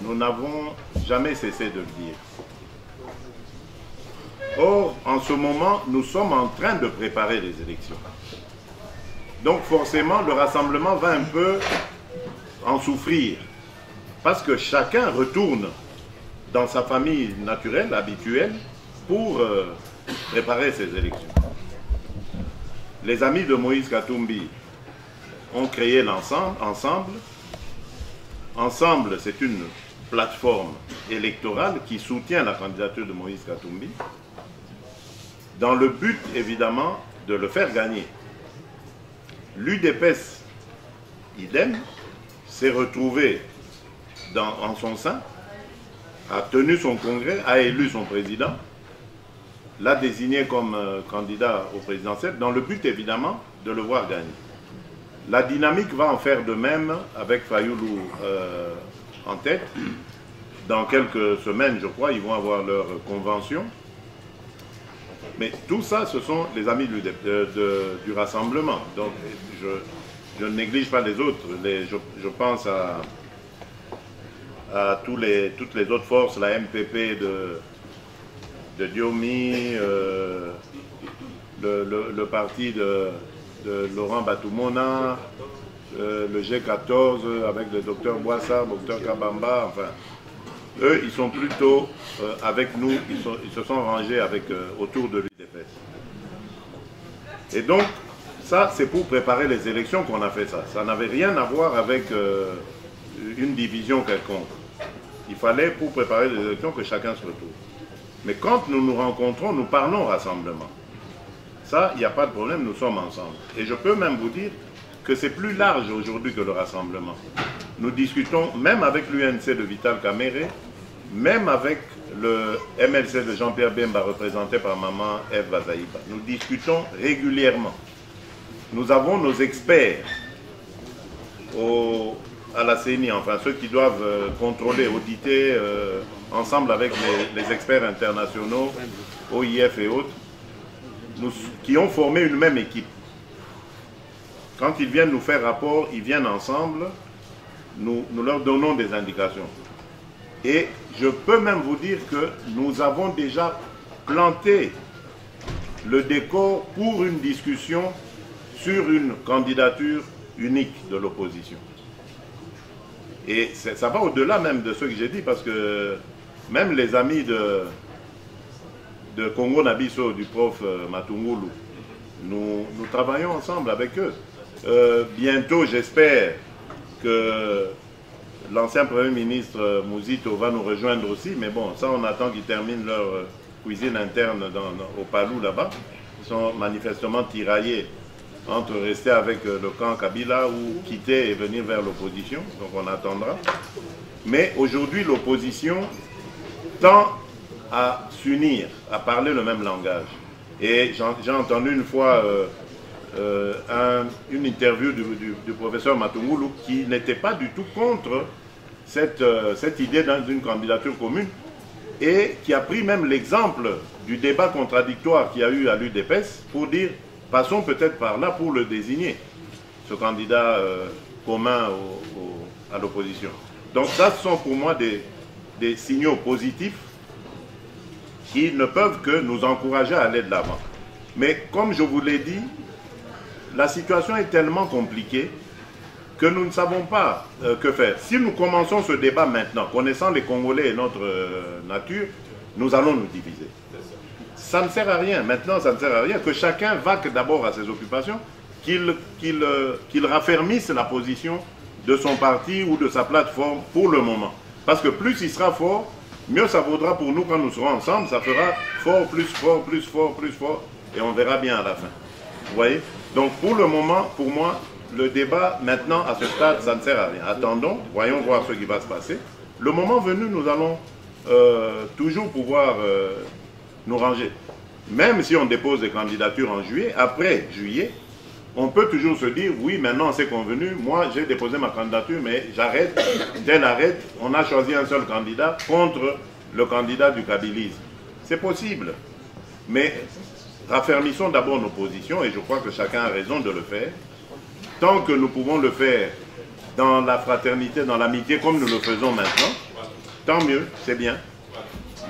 Nous n'avons jamais cessé de le dire. Or, en ce moment, nous sommes en train de préparer les élections. Donc forcément, le rassemblement va un peu en souffrir. Parce que chacun retourne dans sa famille naturelle, habituelle, pour préparer ces élections. Les amis de Moïse Katumbi ont créé l'ensemble. Ensemble, c'est une plateforme électorale qui soutient la candidature de Moïse Katumbi, dans le but, évidemment, de le faire gagner. L'UDPS, idem, s'est retrouvé en son sein, a tenu son congrès, a élu son président, l'a désigné comme candidat au présidentiel, dans le but, évidemment, de le voir gagner. La dynamique va en faire de même avec Fayoulou en tête. Dans quelques semaines, je crois, ils vont avoir leur convention. Mais tout ça, ce sont les amis du rassemblement. Donc, je ne néglige pas les autres. Je pense à toutes les autres forces, la MPP de Diomi, le parti de Laurent Batoumona, le G14 avec le docteur Boissa, le docteur Kabamba, enfin, eux, ils sont plutôt avec nous, ils se sont rangés autour de l'UDPS. Et donc, ça, c'est pour préparer les élections qu'on a fait ça. Ça n'avait rien à voir avec une division quelconque. Il fallait, pour préparer les élections, que chacun se retrouve. Mais quand nous nous rencontrons, nous parlons rassemblement. Ça, il n'y a pas de problème, nous sommes ensemble. Et je peux même vous dire que c'est plus large aujourd'hui que le rassemblement. Nous discutons même avec l'UNC de Vital Kamere, même avec le MLC de Jean-Pierre Bemba, représenté par maman Eve Bazaïba. Nous discutons régulièrement. Nous avons nos experts à la CENI, enfin ceux qui doivent contrôler, auditer, ensemble avec les experts internationaux, OIF et autres, qui ont formé une même équipe. Quand ils viennent nous faire rapport, ils viennent ensemble, nous leur donnons des indications. Et je peux même vous dire que nous avons déjà planté le décor pour une discussion sur une candidature unique de l'opposition. Et ça va au-delà même de ce que j'ai dit, parce que même les amis de Congo Nabiso, du prof Matungulu, nous travaillons ensemble avec eux. Bientôt, j'espère que l'ancien Premier ministre Mouzito va nous rejoindre aussi, mais bon, ça on attend qu'ils terminent leur cuisine interne au Palou là-bas. Ils sont manifestement tiraillés entre rester avec le camp Kabila ou quitter et venir vers l'opposition, donc on attendra. Mais aujourd'hui, l'opposition tend à s'unir, à parler le même langage. Et j'ai entendu une fois une interview du professeur Matungulu qui n'était pas du tout contre cette idée d'une candidature commune et qui a pris même l'exemple du débat contradictoire qu'il y a eu à l'UDPS pour dire passons peut-être par là pour le désigner, ce candidat commun à l'opposition. Donc ça, ce sont pour moi des signaux positifs qui ne peuvent que nous encourager à aller de l'avant. Mais comme je vous l'ai dit, la situation est tellement compliquée que nous ne savons pas que faire. Si nous commençons ce débat maintenant, connaissant les Congolais et notre nature, nous allons nous diviser. Ça ne sert à rien. Maintenant, ça ne sert à rien que chacun vaque d'abord à ses occupations, qu'il raffermisse la position de son parti ou de sa plateforme pour le moment. Parce que plus il sera fort, mieux ça vaudra pour nous quand nous serons ensemble. Ça fera fort, plus fort, plus fort, plus fort, et on verra bien à la fin. Vous voyez? Donc pour le moment, pour moi, le débat maintenant à ce stade, ça ne sert à rien. Attendons, voyons voir ce qui va se passer. Le moment venu, nous allons toujours pouvoir nous ranger. Même si on dépose des candidatures en juillet, après juillet, on peut toujours se dire, oui, maintenant c'est convenu, moi j'ai déposé ma candidature, mais j'arrête, tel arrête, on a choisi un seul candidat contre le candidat du kabylisme. C'est possible, mais raffermissons d'abord nos positions, et je crois que chacun a raison de le faire. Tant que nous pouvons le faire dans la fraternité, dans l'amitié, comme nous le faisons maintenant, tant mieux, c'est bien.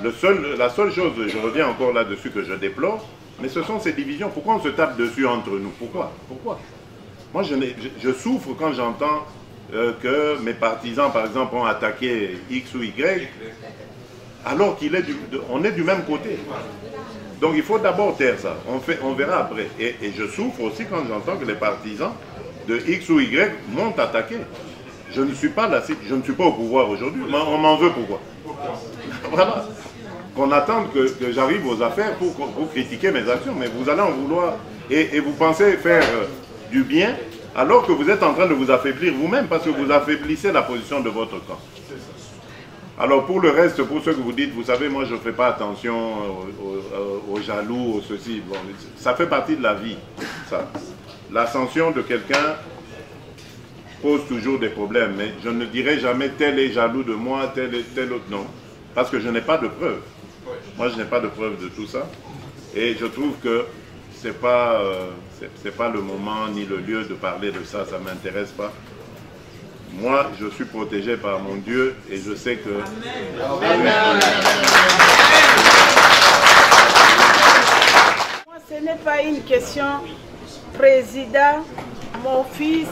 La seule chose, je reviens encore là-dessus, que je déplore, mais ce sont ces divisions. Pourquoi on se tape dessus entre nous? Pourquoi? Moi, je souffre quand j'entends que mes partisans, par exemple, ont attaqué X ou Y, alors qu'on est du même côté. Donc il faut d'abord taire ça. On verra après. Et je souffre aussi quand j'entends que les partisans de X ou Y m'ont attaqué. Je ne suis pas là, je ne suis pas au pouvoir aujourd'hui. On m'en veut pourquoi? Voilà. Qu'on attende que j'arrive aux affaires pour critiquer mes actions, mais vous allez en vouloir et vous pensez faire du bien alors que vous êtes en train de vous affaiblir vous-même parce que vous affaiblissez la position de votre camp. Alors pour le reste, pour ceux que vous dites, vous savez, moi je ne fais pas attention aux jaloux, aux ceci, bon, ça fait partie de la vie, ça. L'ascension de quelqu'un pose toujours des problèmes, mais je ne dirai jamais tel est jaloux de moi, tel autre, non. Parce que je n'ai pas de preuves. Moi, je n'ai pas de preuves de tout ça. Et je trouve que ce n'est pas le moment ni le lieu de parler de ça. Ça ne m'intéresse pas. Moi, je suis protégé par mon Dieu et je sais que... Amen. Moi, ce n'est pas une question, président, mon fils.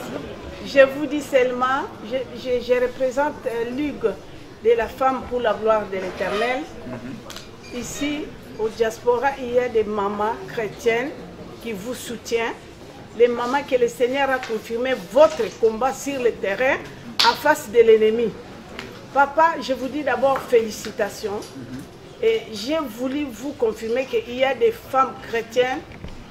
Je vous dis seulement, je représente l'UG de la femme pour la gloire de l'Éternel. Ici, au diaspora, il y a des mamans chrétiennes qui vous soutiennent. Les mamans que le Seigneur a confirmé votre combat sur le terrain en face de l'ennemi. Papa, je vous dis d'abord félicitations. Et j'ai voulu vous confirmer qu'il y a des femmes chrétiennes,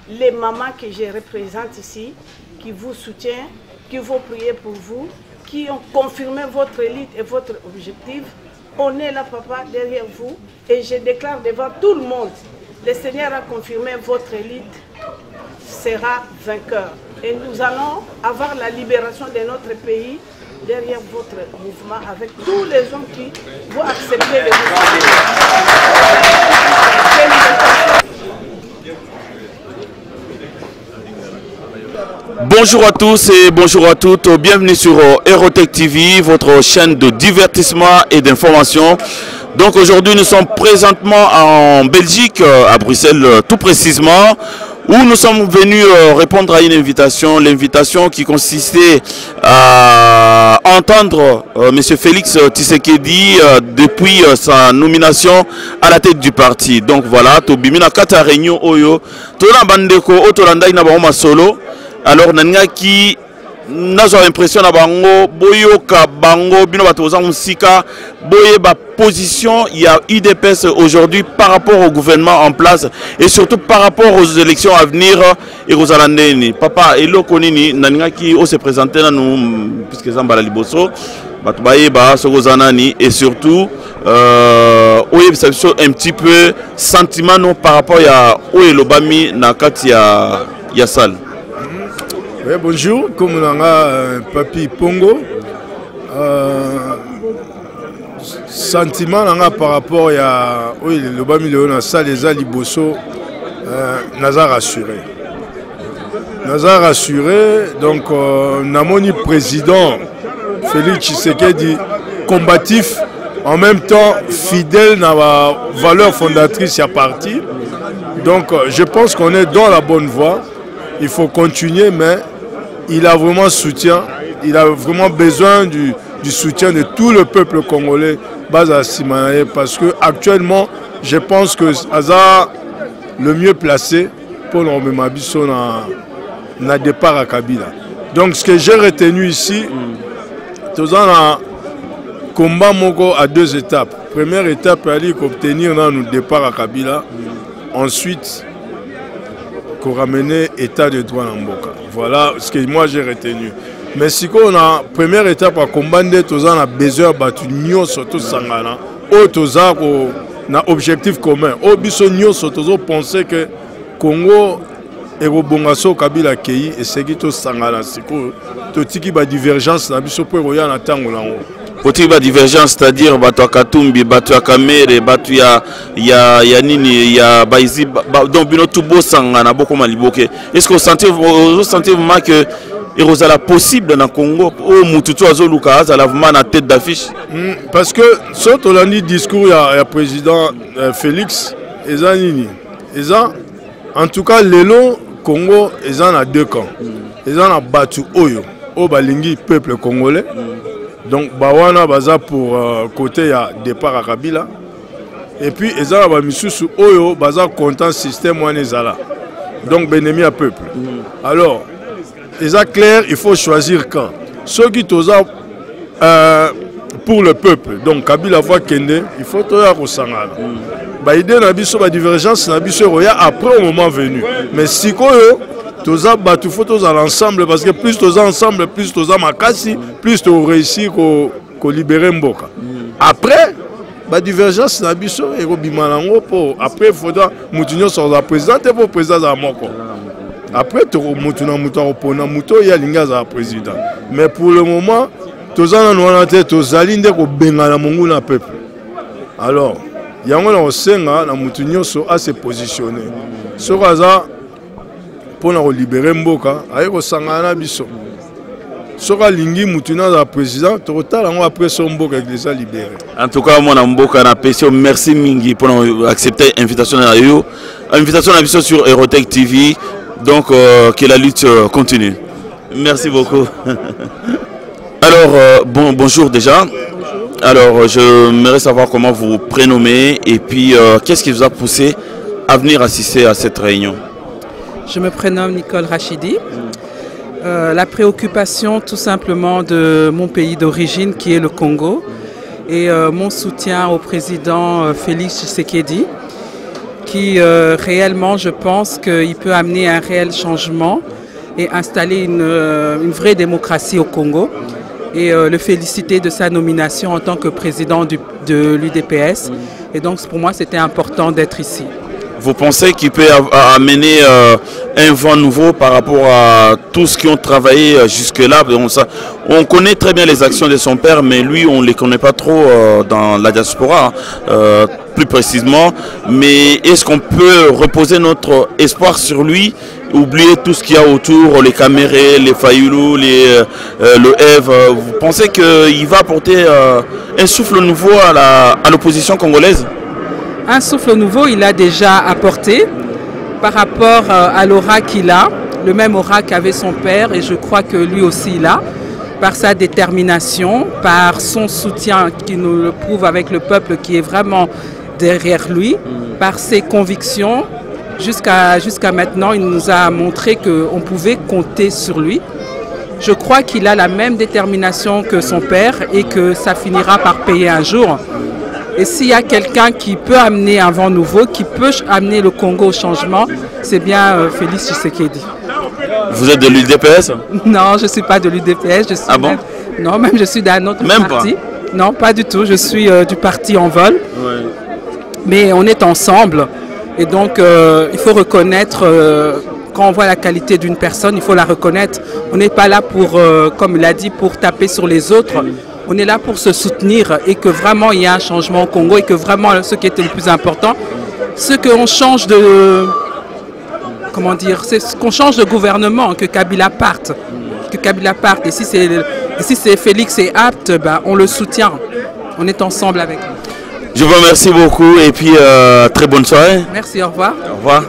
les mamans que je représente ici, qui vous soutiennent, qui vont prier pour vous, qui ont confirmé votre élite et votre objectif. On est là, papa, derrière vous. Et je déclare devant tout le monde, le Seigneur a confirmé votre élite sera vainqueur. Et nous allons avoir la libération de notre pays derrière votre mouvement avec tous les hommes qui vont accepter le Bonjour à tous et bonjour à toutes, bienvenue sur Aerotech TV, votre chaîne de divertissement et d'information. Donc aujourd'hui nous sommes présentement en Belgique, à Bruxelles tout précisément, où nous sommes venus répondre à une invitation, l'invitation qui consistait à entendre M. Félix Tshisekedi depuis sa nomination à la tête du parti. Donc voilà, Tobimina Kata Réunion Oyo, Tola Bandeko, Otolanda Inabahoma Solo. Alors nanga qui n'a pas l'impression na bango boyoka bango bino batoza musika boye ba position il y a UDPS aujourd'hui par rapport au gouvernement en place et surtout par rapport aux élections à venir et aux alandeni. Papa eloko nini nanga qui o se présenter na nous puisque zambala liboso batu baye ba sokozanani et surtout oye ça un petit peu sentiment non par rapport à oye lobami na kati ya salle. Oui, bonjour, comme on a Papi Pongo, sentiment par rapport à le bas milieu dans la salle des Aliboso, Naza rassuré. Naza rassuré, donc Namoni président Félix Tshisekedi combatif, en même temps fidèle dans la valeur fondatrice à parti. Donc je pense qu'on est dans la bonne voie. Il faut continuer, mais il a vraiment soutien, il a vraiment besoin du soutien de tout le peuple congolais bas à Simanaye, parce que actuellement, je pense que Aza le mieux placé pour l'Ormemabiso na départ à Kabila. Donc ce que j'ai retenu ici, tout un combat moko à deux étapes. Première étape, c'est d'obtenir notre départ à Kabila. Ensuite, qu'on ramenait état de droit en Mboka. Voilà ce que moi j'ai retenu. Mais si on a première étape à combattre, on a besoin de battre surtout Sangana toza na objectif commun. O biso nyonso tozo penser que Congo ekobonga so Kabila kei eseki to sangana siko to tiki ba divergence na biso po roya na tango nango. Otiki ba divergence, c'est-à-dire bato ya Katumbi, bato ya Kamere, bato ya nini ya Baizi, donc bino tubo sangana boko maliboke. Est-ce que vous sentez vraiment que erozala possible na Congo o mututu azoluka azala vraiment na tête d'affiche? Parce que so to landi discours ya président Félix eza nini? Eza en tout cas lelo Congo eza na deux camps. Eza na batu oyo o balingi peuple congolais. Donc bawana baza pour côté ya départ à Kabila. Et puis eza ba misusu oyo baza content système wana ezala. Donc benemi à peuple. Alors c'est clair, il faut choisir quand. Ceux qui sont pour le peuple, donc Kabila voit Kende, il faut tout à Rosangana. L'idée n'a pas de divergence, n'a pas après au moment venu. Mais si tu as photos à l'ensemble, parce que plus tu es ensemble, plus tu as makasi, plus tu réussis à libérer Mboka. Après, la divergence n'a pas de après, il faudra que sur la présidente et pour le président de la Moko. Après, tu as un président. Mais pour le moment, tu as un peuple. Alors, il y a un à se positionner. Ce raza, pour libérer Mboka, il y a un biso. Soka lingi mutuna za président total après son Mboka déjà libéré. En tout cas mon Mboka na pesio merci mingi pour accepter l'invitation à yo. Invitation à biso sur Aerotech TV. Donc que la lutte continue. Merci beaucoup. Alors bonjour déjà. Alors je voudrais savoir comment vous vous prénommez et puis qu'est-ce qui vous a poussé à venir assister à cette réunion? Je me prénomme Nicole Rachidi. La préoccupation tout simplement de mon pays d'origine qui est le Congo et mon soutien au président Félix Tshisekedi qui réellement je pense qu'il peut amener un réel changement et installer une vraie démocratie au Congo et le féliciter de sa nomination en tant que président de l'UDPS et donc pour moi c'était important d'être ici. Vous pensez qu'il peut amener un vent nouveau par rapport à tous ceux qui ont travaillé jusque-là? On connaît très bien les actions de son père, mais lui, on ne les connaît pas trop dans la diaspora, plus précisément. Mais est-ce qu'on peut reposer notre espoir sur lui, oublier tout ce qu'il y a autour, les Camérés, les Fayoulou, le Eve? Vous pensez qu'il va apporter un souffle nouveau à l'opposition congolaise? Un souffle nouveau, il a déjà apporté par rapport à l'aura qu'il a, le même aura qu'avait son père et je crois que lui aussi il a, par sa détermination, par son soutien qui nous le prouve avec le peuple qui est vraiment derrière lui, par ses convictions. Jusqu'à maintenant, il nous a montré qu'on pouvait compter sur lui. Je crois qu'il a la même détermination que son père et que ça finira par payer un jour. Et s'il y a quelqu'un qui peut amener un vent nouveau, qui peut amener le Congo au changement, c'est bien Félix Tshisekedi. Vous êtes de l'UDPS? Non, je ne suis pas de l'UDPS. Ah bon? Non, même je suis d'un autre parti. Pas. Non, pas du tout. Je suis du parti En Vol. Ouais. Mais on est ensemble. Et donc, il faut reconnaître, quand on voit la qualité d'une personne, il faut la reconnaître. On n'est pas là pour, comme il a dit, pour taper sur les autres. On est là pour se soutenir et que vraiment il y a un changement au Congo et que vraiment ce qui était le plus important, c'est qu'on change de, comment dire, c'est qu'on change de gouvernement, que Kabila parte. Que Kabila parte. Et si c'est Félix est apte, ben, on le soutient. On est ensemble avec lui. Je vous remercie beaucoup et puis très bonne soirée. Merci, au revoir. Au revoir.